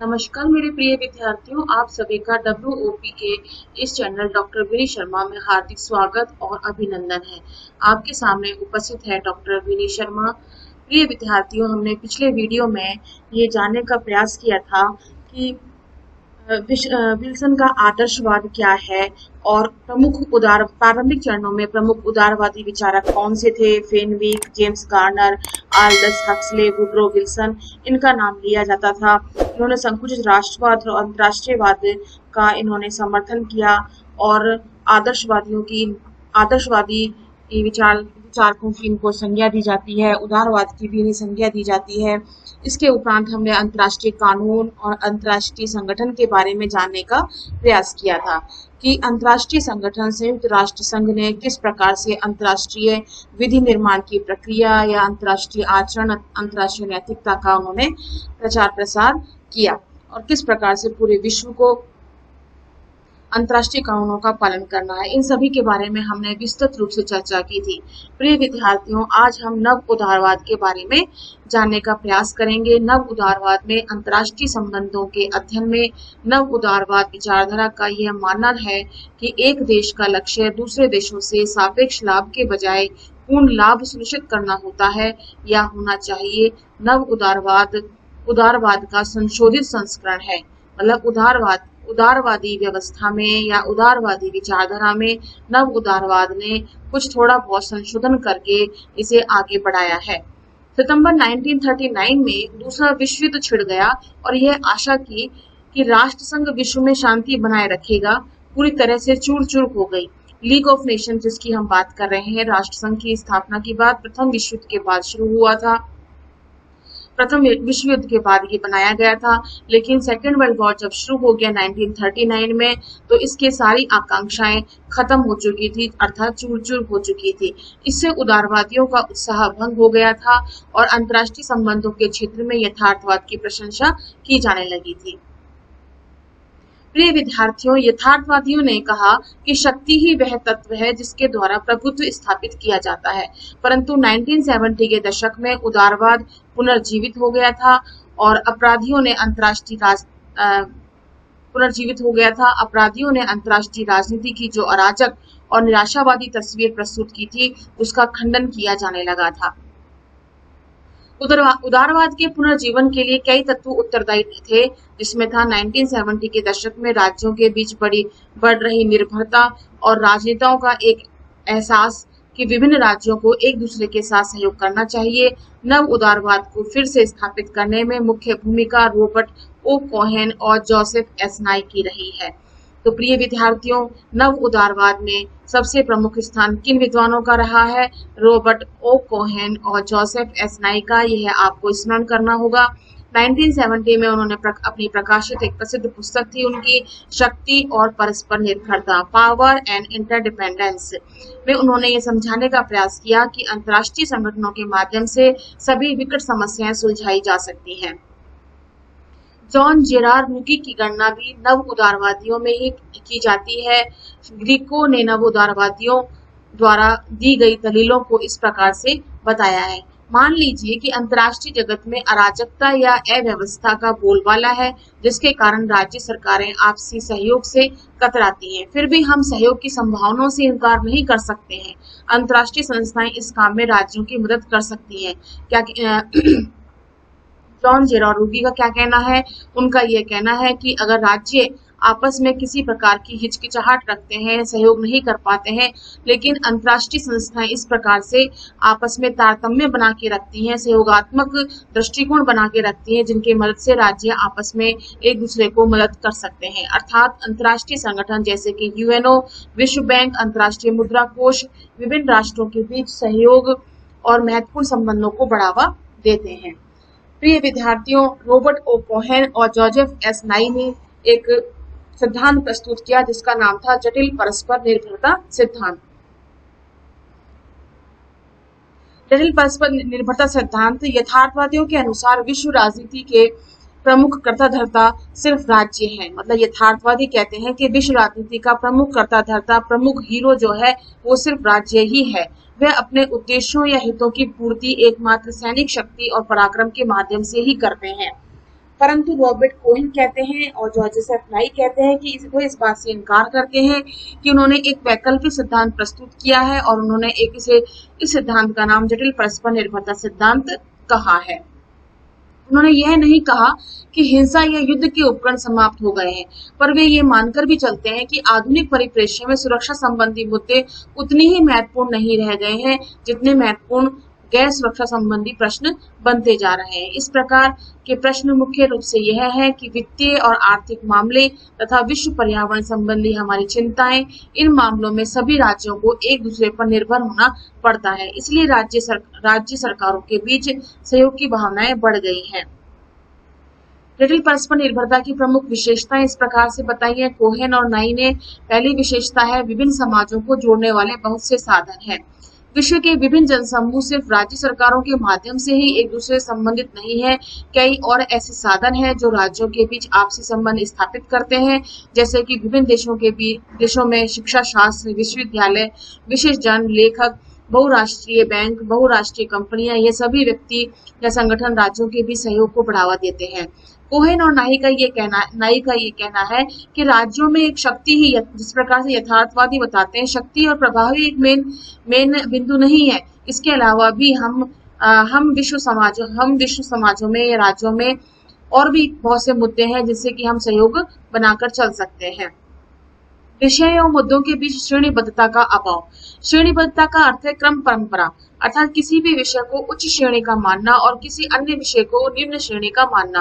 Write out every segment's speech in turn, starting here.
नमस्कार मेरे प्रिय विद्यार्थियों, आप सभी का WOP के इस चैनल डॉक्टर विनी शर्मा में हार्दिक स्वागत और अभिनंदन है। आपके सामने उपस्थित है डॉक्टर विनी शर्मा। प्रिय विद्यार्थियों, हमने पिछले वीडियो में ये जानने का प्रयास किया था कि विल्सन का आदर्शवाद क्या है और प्रारंभिक चरणों में प्रमुख उदारवादी विचारक कौन से थे। Fenwick, James Garner, Aldous Huxley, Woodrow Wilson, इनका नाम लिया जाता था। इन्होंने संकुचित राष्ट्रवाद और अंतर्राष्ट्रीयवाद का इन्होंने समर्थन किया और आदर्शवादी विचारकों की इनको संज्ञा दी जाती है, उदारवाद की भी इन्हें संज्ञा दी जाती है। इसके उपरांत हमने अंतर्राष्ट्रीय कानून और अंतर्राष्ट्रीय संगठन के बारे में जानने का प्रयास किया था कि अंतर्राष्ट्रीय संगठन संयुक्त राष्ट्र संघ ने किस प्रकार से अंतर्राष्ट्रीय विधि निर्माण की प्रक्रिया या अंतर्राष्ट्रीय आचरण, अंतर्राष्ट्रीय नैतिकता का उन्होंने प्रचार प्रसार किया और किस प्रकार से पूरे विश्व को अंतर्राष्ट्रीय कानूनों का पालन करना है। इन सभी के बारे में हमने विस्तृत रूप से चर्चा की थी। प्रिय विद्यार्थियों, आज हम नव उदारवाद के बारे में जानने का प्रयास करेंगे। नव उदारवाद में अंतर्राष्ट्रीय संबंधों के अध्ययन में नव उदारवाद विचारधारा का यह मानना है कि एक देश का लक्ष्य दूसरे देशों से सापेक्ष लाभ के बजाय पूर्ण लाभ सुनिश्चित करना होता है या होना चाहिए। नव उदारवाद का संशोधित संस्करण है। मतलब उदारवादी व्यवस्था में या उदारवादी विचारधारा में नव उदारवाद ने कुछ थोड़ा बहुत संशोधन करके इसे आगे बढ़ाया है। सितंबर 1939 में दूसरा विश्व युद्ध छिड़ गया और यह आशा की कि राष्ट्रसंघ विश्व में शांति बनाए रखेगा पूरी तरह से चूर चूर हो गई। लीग ऑफ नेशन जिसकी हम बात कर रहे हैं, राष्ट्रसंघ की स्थापना के बाद प्रथम विश्व युद्ध के बाद शुरू हुआ था। प्रथम विश्व युद्ध के बाद ये बनाया गया था, लेकिन सेकेंड वर्ल्ड वॉर जब शुरू हो गया 1939 में, तो इसके सारी आकांक्षाएं खत्म हो चुकी थी, अर्थात चूर चूर हो चुकी थी। इससे उदारवादियों का उत्साह भंग हो गया था और अंतर्राष्ट्रीय संबंधों के क्षेत्र में यथार्थवाद की प्रशंसा की जाने लगी थी। प्रिय विद्यार्थियों, यथार्थवादियों ने कहा कि शक्ति ही वह तत्व है जिसके द्वारा प्रभुत्व स्थापित किया जाता है, परंतु 1970 के दशक में उदारवाद पुनर्जीवित हो गया था और अपराधियों ने अंतर्राष्ट्रीय राजनीति की जो अराजक और निराशावादी तस्वीर प्रस्तुत की थी, उसका खंडन किया जाने लगा था। उदारवाद के पुनर्जीवन के लिए कई तत्व उत्तरदायी थे, जिसमें था 1970 के दशक में राज्यों के बीच बढ़ रही निर्भरता और राजनेताओं का एक एहसास कि विभिन्न राज्यों को एक दूसरे के साथ सहयोग करना चाहिए। नव उदारवाद को फिर से स्थापित करने में मुख्य भूमिका रॉबर्ट ओ कोहेन और जोसेफ एस नाई की रही है। तो प्रिय विद्यार्थियों, नव उदारवाद में सबसे प्रमुख स्थान किन विद्वानों का रहा है? रॉबर्ट ओ कोहेन और जोसेफ एस नाई का। यह आपको स्मरण करना होगा। 1970 में उन्होंने अपनी प्रकाशित एक प्रसिद्ध पुस्तक थी उनकी, शक्ति और परस्पर निर्भरता, पावर एंड इंटरडिपेंडेंस, में उन्होंने ये समझाने का प्रयास किया कि अंतर्राष्ट्रीय संगठनों के माध्यम से सभी विकट समस्याएं सुलझाई जा सकती हैं। जॉन जेरार्ड रूगी की गणना भी नव उदारवादियों में ही की जाती है। ग्रीको ने नव उदारवादियों द्वारा दी गई दलीलों को इस प्रकार से बताया है। मान लीजिए कि अंतर्राष्ट्रीय जगत में अराजकता या अव्यवस्था का बोलबाला है, जिसके कारण राज्य सरकारें आपसी सहयोग से कतराती हैं। फिर भी हम सहयोग की संभावनाओं से इनकार नहीं कर सकते हैं। अंतर्राष्ट्रीय संस्थाएं इस काम में राज्यों की मदद कर सकती हैं। जॉन जेरार्ड रूगी का क्या कहना है? उनका यह कहना है कि अगर राज्य आपस में किसी प्रकार की हिचकिचाहट रखते हैं, सहयोग नहीं कर पाते हैं, लेकिन अंतर्राष्ट्रीय संस्थाएं इस प्रकार से आपस में तारतम्य बना के रखती हैं, सहयोगात्मक दृष्टिकोण बना के रखती हैं, जिनकी मदद से राज्य आपस में एक दूसरे को मदद कर सकते हैं। अर्थात अंतर्राष्ट्रीय संगठन जैसे कि यूएनओ, विश्व बैंक, अंतर्राष्ट्रीय मुद्रा कोष विभिन्न राष्ट्रों के बीच सहयोग और महत्वपूर्ण संबंधों को बढ़ावा देते हैं। प्रिय विद्यार्थियों, रॉबर्ट ओ कोहेन और जोसेफ एस नाई ने एक सिद्धांत प्रस्तुत किया जिसका नाम था जटिल परस्पर निर्भरता सिद्धांत। जटिल परस्पर निर्भरता सिद्धांत यथार्थवादियों के अनुसार विश्व राजनीति के प्रमुख कर्ताधर्ता सिर्फ राज्य हैं। मतलब यथार्थवादी कहते हैं कि विश्व राजनीति का प्रमुख कर्ताधर्ता, प्रमुख हीरो जो है वो सिर्फ राज्य ही है। वह अपने उद्देश्यों या हितों की पूर्ति एकमात्र सैनिक शक्ति और पराक्रम के माध्यम से ही करते हैं। परंतु रॉबर्ट कोहेन कहते हैं और जोसेफ नाई कहते हैं कि वो इस बात से इनकार करते हैं कि उन्होंने एक वैकल्पिक सिद्धांत प्रस्तुत किया है और उन्होंने इस सिद्धांत का नाम जटिल परस्पर निर्भरता सिद्धांत कहा है। उन्होंने यह नहीं कहा कि हिंसा या युद्ध के उपकरण समाप्त हो गए हैं, पर वे ये मानकर भी चलते हैं कि आधुनिक परिप्रेक्ष्य में सुरक्षा संबंधी मुद्दे उतने ही महत्वपूर्ण नहीं रह गए हैं जितने महत्वपूर्ण गैर सुरक्षा संबंधी प्रश्न बनते जा रहे हैं। इस प्रकार के प्रश्न मुख्य रूप से यह है कि वित्तीय और आर्थिक मामले तथा विश्व पर्यावरण संबंधी हमारी चिंताएं, इन मामलों में सभी राज्यों को एक दूसरे पर निर्भर होना पड़ता है, इसलिए राज्य सरकारों के बीच सहयोग की भावनाएं बढ़ गई हैं। जटिल परस्पर निर्भरता की प्रमुख विशेषताएं इस प्रकार से बताई है कोहेन और नाई ने। पहली विशेषता है विभिन्न समाजों को जोड़ने वाले बहुत से साधन हैं। विश्व के विभिन्न जनसमूह सिर्फ राज्य सरकारों के माध्यम से ही एक दूसरे से संबंधित नहीं है, कई और ऐसे साधन हैं जो राज्यों के बीच आपसी संबंध स्थापित करते हैं, जैसे कि विभिन्न देशों में शिक्षा शास्त्र, विश्वविद्यालय, विशेष जन, लेखक, बहुराष्ट्रीय बैंक, बहुराष्ट्रीय कंपनियां, ये सभी व्यक्ति या संगठन राज्यों के बीच सहयोग को बढ़ावा देते हैं। कोहेन और नाई का ये कहना है कि राज्यों में एक शक्ति ही, जिस प्रकार से यथार्थवादी बताते हैं, शक्ति और प्रभावी एक मेन बिंदु नहीं है। इसके अलावा भी हम विश्व समाजों में या राज्यों में और भी बहुत से मुद्दे हैं जिससे कि हम सहयोग बनाकर चल सकते हैं। विषय और मुद्दों के बीच श्रेणीबद्धता का अभाव। श्रेणीबद्धता का अर्थ है क्रम परंपरा, अर्थात किसी भी विषय को उच्च श्रेणी का मानना और किसी अन्य विषय को निम्न श्रेणी का मानना।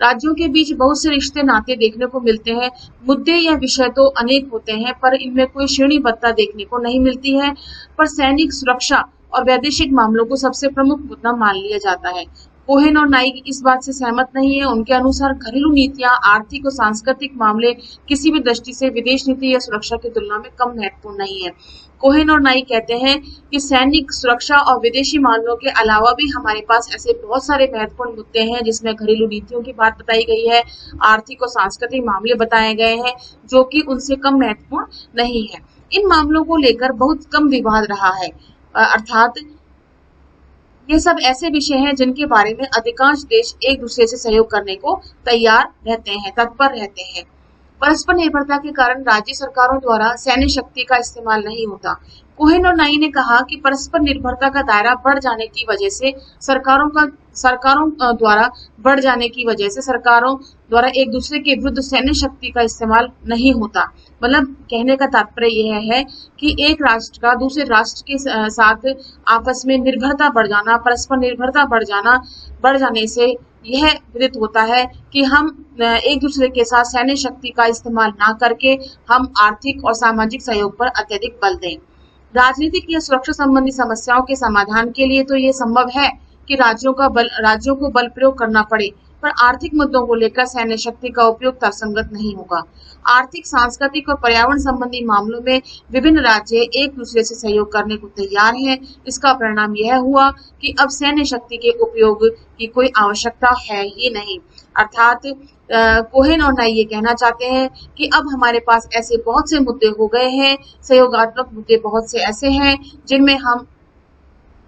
राज्यों के बीच बहुत से रिश्ते नाते देखने को मिलते हैं। मुद्दे या विषय तो अनेक होते हैं, पर इनमें कोई श्रेणीबद्धता देखने को नहीं मिलती है। पर सैनिक सुरक्षा और वैदेशिक मामलों को सबसे प्रमुख मुद्दा मान लिया जाता है। कोहेन और नाई इस बात से सहमत नहीं है। उनके अनुसार घरेलू नीतियां, आर्थिक और सांस्कृतिक मामले किसी भी दृष्टि से विदेश नीति या सुरक्षा की तुलना में कम महत्वपूर्ण नहीं है। कोहेन और नाई कहते हैं कि सैनिक सुरक्षा और विदेशी मामलों के अलावा भी हमारे पास ऐसे बहुत सारे महत्वपूर्ण मुद्दे हैं जिसमें घरेलू नीतियों की बात बताई गई है, आर्थिक और सांस्कृतिक मामले बताए गए हैं जो कि उनसे कम महत्वपूर्ण नहीं है। इन मामलों को लेकर बहुत कम विवाद रहा है, अर्थात ये सब ऐसे विषय हैं जिनके बारे में अधिकांश देश एक दूसरे से सहयोग करने को तत्पर रहते हैं। परस्पर निर्भरता के कारण राज्य सरकारों द्वारा सैन्य शक्ति का इस्तेमाल नहीं होता। कोहेन और नाई ने कहा कि परस्पर निर्भरता का दायरा बढ़ जाने की वजह से सरकारों द्वारा एक दूसरे के विरुद्ध सैन्य शक्ति का इस्तेमाल नहीं होता। मतलब कहने का तात्पर्य यह है कि एक राष्ट्र का दूसरे राष्ट्र के साथ आपस में निर्भरता बढ़ जाना, परस्पर निर्भरता बढ़ जाने से यह विदित होता है कि हम एक दूसरे के साथ सैन्य शक्ति का इस्तेमाल ना करके हम आर्थिक और सामाजिक सहयोग पर अत्यधिक बल दें। राजनीतिक या सुरक्षा संबंधी समस्याओं के समाधान के लिए तो ये संभव है कि राज्यों को बल प्रयोग करना पड़े, पर आर्थिक मुद्दों को लेकर सैन्य शक्ति का उपयोग तर्कसंगत नहीं होगा। आर्थिक, सांस्कृतिक और पर्यावरण संबंधी मामलों में विभिन्न राज्य एक दूसरे से सहयोग करने को तैयार हैं। इसका परिणाम यह हुआ कि अब सैन्य शक्ति के उपयोग की कोई आवश्यकता है ही नहीं। अर्थात कोहेन और नाई ये कहना चाहते हैं कि अब हमारे पास ऐसे बहुत से मुद्दे हो गए हैं, सहयोगात्मक मुद्दे बहुत से ऐसे हैं जिनमें हम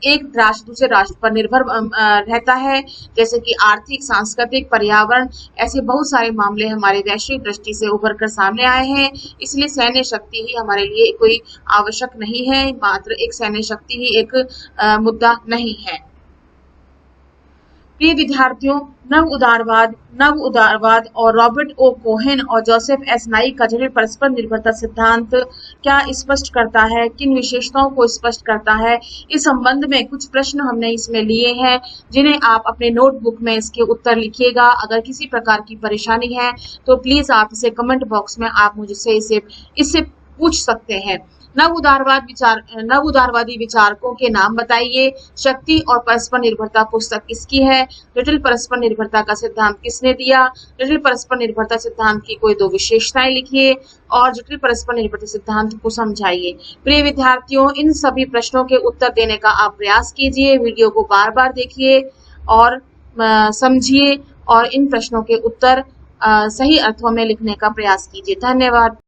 एक राष्ट्र दूसरे राष्ट्र पर निर्भर रहता है, जैसे कि आर्थिक, सांस्कृतिक, पर्यावरण, ऐसे बहुत सारे मामले हमारे वैश्विक दृष्टि से उभर कर सामने आए हैं। इसलिए सैन्य शक्ति ही हमारे लिए कोई आवश्यक नहीं है, मात्र एक सैन्य शक्ति ही एक मुद्दा नहीं है। प्रिय विद्यार्थियों, नव उदारवाद और रॉबर्ट ओ कोहेन और जोसेफ एस नाई का जटिल परस्पर निर्भरता सिद्धांत क्या स्पष्ट करता है, किन विशेषताओं को स्पष्ट करता है, इस संबंध में कुछ प्रश्न हमने इसमें लिए हैं जिन्हें आप अपने नोटबुक में इसके उत्तर लिखिएगा। अगर किसी प्रकार की परेशानी है तो प्लीज आप इसे कमेंट बॉक्स में आप मुझसे इससे पूछ सकते हैं। नव उदारवादी विचारकों के नाम बताइए। शक्ति और परस्पर निर्भरता पुस्तक किसकी है? जटिल परस्पर निर्भरता का सिद्धांत किसने दिया? जटिल परस्पर निर्भरता सिद्धांत की कोई 2 विशेषताएं लिखिए और जटिल परस्पर निर्भरता सिद्धांत को समझाइए। प्रिय विद्यार्थियों, इन सभी प्रश्नों के उत्तर देने का आप प्रयास कीजिए। वीडियो को बार-बार देखिए और समझिए और इन प्रश्नों के उत्तर सही अर्थों में लिखने का प्रयास कीजिए। धन्यवाद।